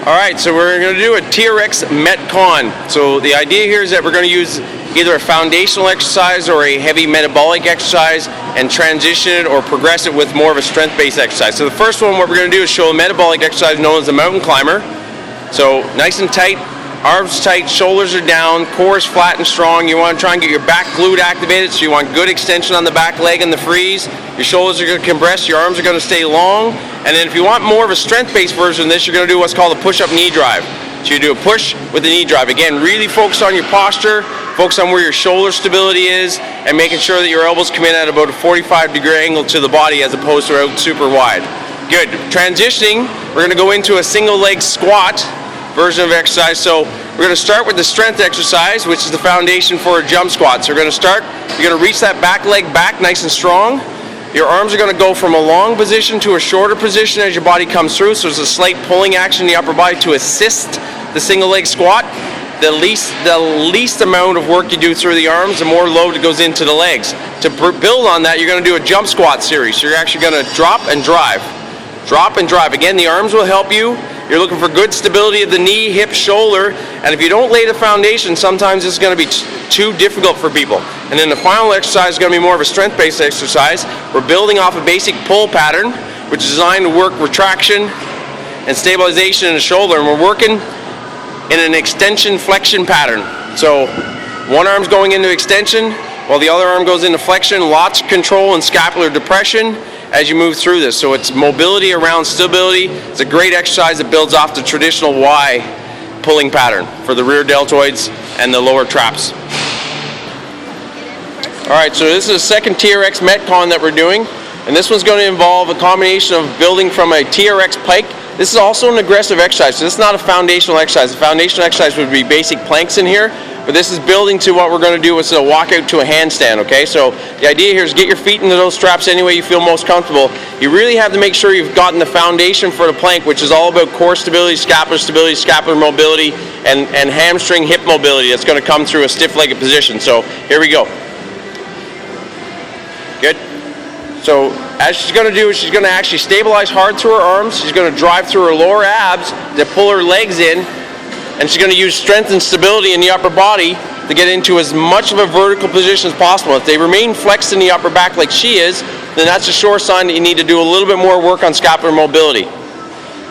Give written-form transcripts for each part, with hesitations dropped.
Alright, so we're going to do a TRX MetCon. So the idea here is that we're going to use either a foundational exercise or a heavy metabolic exercise and transition it or progress it with more of a strength-based exercise. So the first one, what we're going to do is show a metabolic exercise known as the mountain climber. So nice and tight, arms tight, shoulders are down, core is flat and strong. You want to try and get your back glute activated, so you want good extension on the back leg and the freeze. Your shoulders are going to compress, your arms are going to stay long. And then if you want more of a strength-based version of this, you're going to do what's called a push-up knee drive. So you do a push with a knee drive. Again, really focus on your posture, focus on where your shoulder stability is, and making sure that your elbows come in at about a 45-degree angle to the body as opposed to out super wide. Good. Transitioning, we're going to go into a single leg squat version of exercise. So we're going to start with the strength exercise, which is the foundation for a jump squat. So we're going to start, you're going to reach that back leg back nice and strong. Your arms are going to go from a long position to a shorter position as your body comes through. So there's a slight pulling action in the upper body to assist the single leg squat. The least amount of work you do through the arms, the more load that goes into the legs. To build on that, you're going to do a jump squat series. So you're actually going to drop and drive. Drop and drive. Again, the arms will help you. You're looking for good stability of the knee, hip, shoulder, and if you don't lay the foundation, sometimes it's going to be too difficult for people. And then the final exercise is going to be more of a strength-based exercise. We're building off a basic pull pattern, which is designed to work retraction and stabilization in the shoulder, and we're working in an extension flexion pattern. So one arm's going into extension while the other arm goes into flexion. Lots of control and scapular depression as you move through this. So it's mobility around stability. It's a great exercise that builds off the traditional Y pulling pattern for the rear deltoids and the lower traps. Alright, so this is the second TRX MetCon that we're doing, and this one's going to involve a combination of building from a TRX Pike. This is also an aggressive exercise, so this is not a foundational exercise. The foundational exercise would be basic planks in here, but this is building to what we're going to do with a walkout to a handstand, okay? So the idea here is get your feet into those straps any way you feel most comfortable. You really have to make sure you've gotten the foundation for the plank, which is all about core stability, scapular mobility, and hamstring hip mobility. That's going to come through a stiff-legged position. So here we go. Good. So as she's going to do is she's going to actually stabilize hard through her arms. She's going to drive through her lower abs to pull her legs in, and she's going to use strength and stability in the upper body to get into as much of a vertical position as possible. If they remain flexed in the upper back like she is, then that's a sure sign that you need to do a little bit more work on scapular mobility.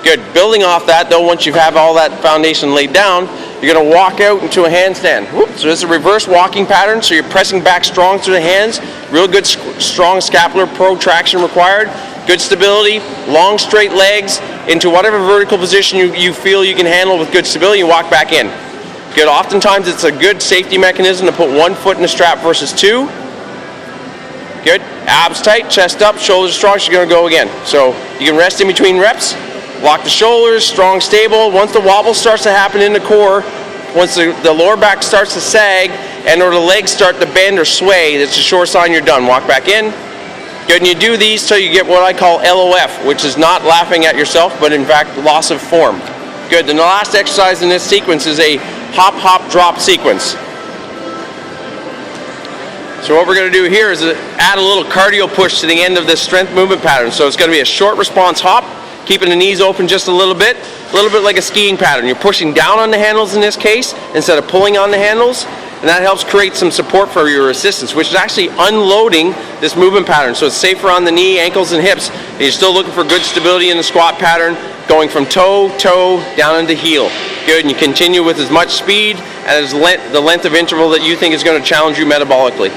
Good. Building off that, though, once you have all that foundation laid down, you're going to walk out into a handstand. So this is a reverse walking pattern, so you're pressing back strong through the hands. Real good, strong scapular protraction required. Good stability, long straight legs into whatever vertical position you feel you can handle with good stability. You walk back in. Good. Oftentimes it's a good safety mechanism to put one foot in the strap versus two. Good. Abs tight, chest up, shoulders strong. She's going to go again. So you can rest in between reps. Lock the shoulders, strong, stable. Once the wobble starts to happen in the core, once the lower back starts to sag and or the legs start to bend or sway, that's a sure sign you're done. Walk back in. Good, and you do these till you get what I call LOF, which is not laughing at yourself, but in fact loss of form. Good, and the last exercise in this sequence is a hop, hop, drop sequence. So what we're going to do here is add a little cardio push to the end of this strength movement pattern. So it's going to be a short response hop, keeping the knees open just a little bit like a skiing pattern. You're pushing down on the handles in this case instead of pulling on the handles, and that helps create some support for your assistance, which is actually unloading this movement pattern. So it's safer on the knee, ankles, and hips, and you're still looking for good stability in the squat pattern, going from toe, down into heel. Good, and you continue with as much speed and as the length of interval that you think is going to challenge you metabolically.